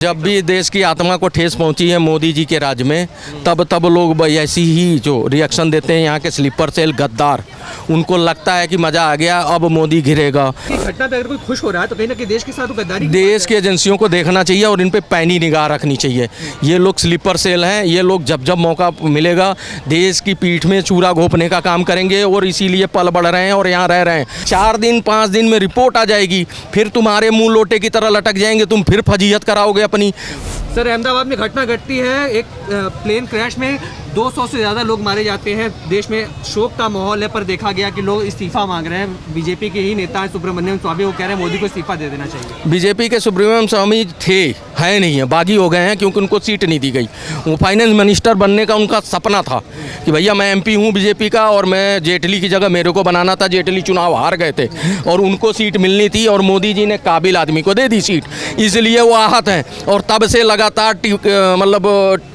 जब भी देश की आत्मा को ठेस पहुंची है मोदी जी के राज में, तब लोग ऐसी ही जो रिएक्शन देते हैं। यहाँ के स्लीपर सेल गद्दार, उनको लगता है कि मज़ा आ गया, अब मोदी घिरेगा। घटना पे अगर कोई खुश हो रहा है तो कहीं ना कहीं देश के साथ गद्दारी देश की एजेंसियों को देखना चाहिए और इन पे पैनी निगाह रखनी चाहिए। ये लोग स्लीपर सेल हैं, ये लोग जब मौका मिलेगा देश की पीठ में चूरा घोंपने का काम करेंगे और इसीलिए पल बढ़ रहे हैं और यहाँ रह रहे हैं। 4 दिन 5 दिन में रिपोर्ट आ जाएगी, फिर तुम्हारे मुंह लोटे की तरह लटक जाएंगे, तुम फिर फजीहत कराओगे अपनी। सर, अहमदाबाद में घटना घटती है, एक प्लेन क्रैश में 200 से ज़्यादा लोग मारे जाते हैं। देश में शोक का माहौल है, पर देखा गया कि लोग इस्तीफा मांग रहे हैं। बीजेपी के ही नेता सुब्रमण्यम स्वामी वो कह रहे हैं मोदी को इस्तीफा दे देना चाहिए। बीजेपी के सुब्रमण्यम स्वामी है नहीं है, बागी हो गए हैं क्योंकि उनको सीट नहीं दी गई। वो फाइनेंस मिनिस्टर बनने का उनका सपना था कि भैया मैं एमपी हूँ बीजेपी का और मैं जेटली की जगह मेरे को बनाना था। जेटली चुनाव हार गए थे और उनको सीट मिलनी थी और मोदी जी ने काबिल आदमी को दे दी सीट, इसलिए वो आहत हैं और तब से लगातार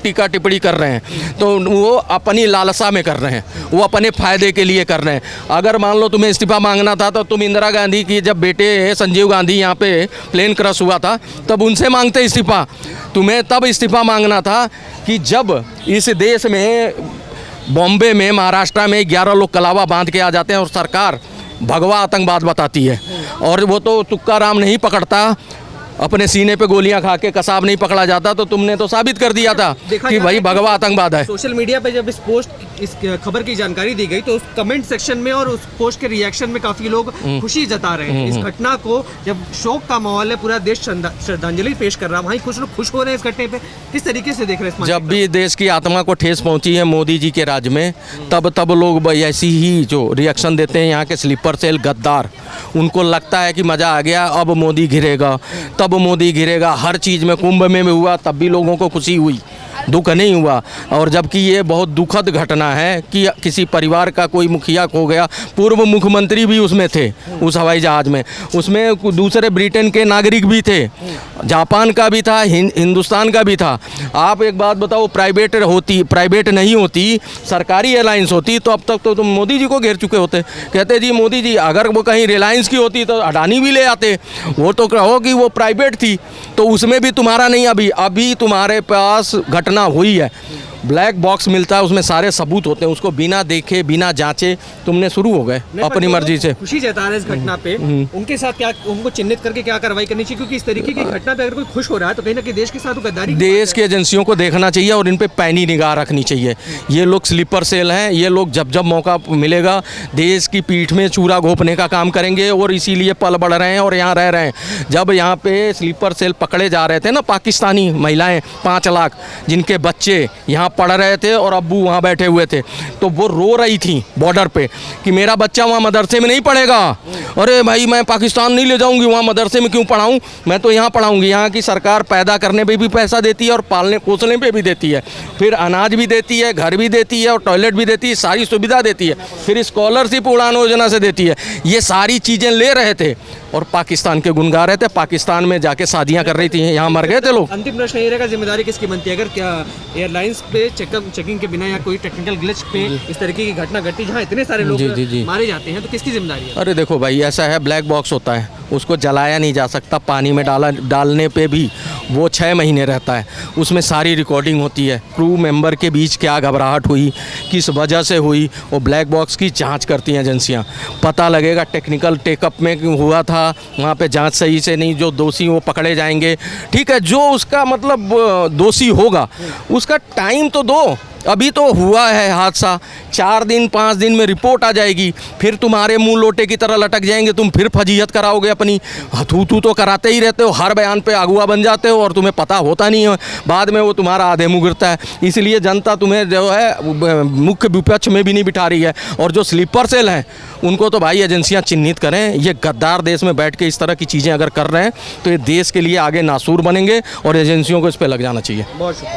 टीका टिप्पणी कर रहे हैं। तो वो अपनी लालसा में कर रहे हैं, वो अपने फ़ायदे के लिए कर रहे हैं। अगर मान लो तुम्हें इस्तीफा मांगना था तो तुम इंदिरा गांधी की जब बेटे संजीव गांधी यहाँ पे प्लेन क्रैश हुआ था तब उनसे मांगते इस्तीफा। तुम्हें तब इस्तीफा मांगना था कि जब इस देश में बॉम्बे में महाराष्ट्र में 11 लोग कलावा बांध के आ जाते हैं और सरकार भगवा आतंकवाद बताती है और वो तो तुक्का राम नहीं पकड़ता, अपने सीने पे गोलियां खा के कसाब नहीं पकड़ा जाता। तो तुमने तो साबित कर दिया था कि भाई भगवा आतंकवाद है। सोशल मीडिया पे जब इस खबर की जानकारी दी गई तो उस कमेंट सेक्शन में और उस पोस्ट के रिएक्शन में काफी लोग खुशी जता रहे हैं। इस घटना को जब शोक का माहौल है, पूरा देश श्रद्धांजलि पेश कर रहा है, वहीं कुछ लोग खुश हो रहे हैं इस घटने पे। किस तरीके से देख रहे हैं? जब भी देश की आत्मा को ठेस पहुंची है मोदी जी के राज में, तब लोग ऐसी ही जो रिएक्शन देते हैं। यहाँ के स्लीपर सेल गद्दार, उनको लगता है कि मज़ा आ गया, अब मोदी घिरेगा, तब मोदी घिरेगा। हर चीज़ में, कुंभ में हुआ तब भी लोगों को खुशी हुई, दुख नहीं हुआ। और जबकि ये बहुत दुखद घटना है कि किसी परिवार का कोई मुखिया खो गया। पूर्व मुख्यमंत्री भी उसमें थे, उस हवाई जहाज़ में। उसमें दूसरे ब्रिटेन के नागरिक भी थे, जापान का भी था, हिंदुस्तान का भी था। आप एक बात बताओ, प्राइवेट नहीं होती, सरकारी एयरलाइंस होती तो अब तक तो तुम मोदी जी को घेर चुके होते। कहते जी मोदी जी, अगर वो कहीं रिलायंस की होती तो अडानी भी ले आते। वो तो कहो कि वो प्राइवेट थी तो उसमें भी तुम्हारा नहीं। अभी तुम्हारे पास घटना हुई है, ब्लैक बॉक्स मिलता है, उसमें सारे सबूत होते हैं, उसको बिना देखे बिना जांचे तुमने शुरू हो गए अपनी मर्जी से। खुशी जता रहे इस घटना पे, उनके साथ क्या, उनको चिन्हित करके क्या कार्रवाई करनी चाहिए? क्योंकि इस तरीके की घटना पे अगर कोई खुश हो रहा है तो कहीं ना कहीं देश के साथ गद्दारी। देश की एजेंसियों को देखना चाहिए और इन पे पैनी निगाह रखनी चाहिए। ये लोग स्लीपर सेल हैं, ये लोग जब मौका मिलेगा देश की पीठ में चूरा घोंपने का काम करेंगे और इसीलिए पल बढ़ रहे हैं और यहाँ रह रहे हैं। जब यहाँ पे स्लीपर सेल पकड़े जा रहे थे ना, पाकिस्तानी महिलाएं 5 लाख जिनके बच्चे यहाँ पढ़ रहे थे और अब्बू वहाँ बैठे हुए थे, तो वो रो रही थी बॉर्डर पे कि मेरा बच्चा वहाँ मदरसे में नहीं पढ़ेगा। अरे भाई, मैं पाकिस्तान नहीं ले जाऊँगी, वहाँ मदरसे में क्यों पढ़ाऊँ, मैं तो यहाँ पढ़ाऊँगी। यहाँ की सरकार पैदा करने पे भी पैसा देती है और पालने पोसने पे भी देती है, फिर अनाज भी देती है, घर भी देती है और टॉयलेट भी देती है, सारी सुविधा देती है, फिर स्कॉलरशिप उड़ान योजना से देती है। ये सारी चीज़ें ले रहे थे और पाकिस्तान के गुन गा रहे थे, पाकिस्तान में जाके शादियाँ कर रही थी, यहाँ मर गए थे लोग। अंतिम प्रश्न ये रहेगा, जिम्मेदारी किसकी बनती है? अगर क्या एयरलाइंस पे चेकिंग के बिना या कोई टेक्निकल ग्लिच पे इस तरीके की घटना घटती जहाँ इतने सारे लोग मारे जाते हैं, तो किसकी जिम्मेदारी है? अरे देखो भाई, ऐसा है, ब्लैक बॉक्स होता है, उसको जलाया नहीं जा सकता। पानी में डालने पे भी वो 6 महीने रहता है, उसमें सारी रिकॉर्डिंग होती है। क्रू मेंबर के बीच क्या घबराहट हुई, किस वजह से हुई, वो ब्लैक बॉक्स की जांच करती हैं एजेंसियां। पता लगेगा टेक्निकल टेकअप में हुआ था, वहाँ पे जांच सही से नहीं, जो दोषी वो पकड़े जाएंगे। ठीक है, जो उसका मतलब दोषी होगा उसका टाइम तो दो। अभी तो हुआ है हादसा, 4 दिन 5 दिन में रिपोर्ट आ जाएगी, फिर तुम्हारे मुंह लोटे की तरह लटक जाएंगे, तुम फिर फजीहत कराओगे अपनी। थू तो कराते ही रहते हो, हर बयान पे अगुआ बन जाते हो और तुम्हें पता होता नहीं है, बाद में वो तुम्हारा आधे मुँह गिरता है। इसलिए जनता तुम्हें जो है मुख्य विपक्ष में भी नहीं बिठा रही है। और जो स्लीपर सेल हैं उनको तो भाई एजेंसियां चिन्हित करें। ये गद्दार देश में बैठ के इस तरह की चीज़ें अगर कर रहे हैं तो ये देश के लिए आगे नासूर बनेंगे और एजेंसियों को इस पर लग जाना चाहिए। बहुत शुक्रिया।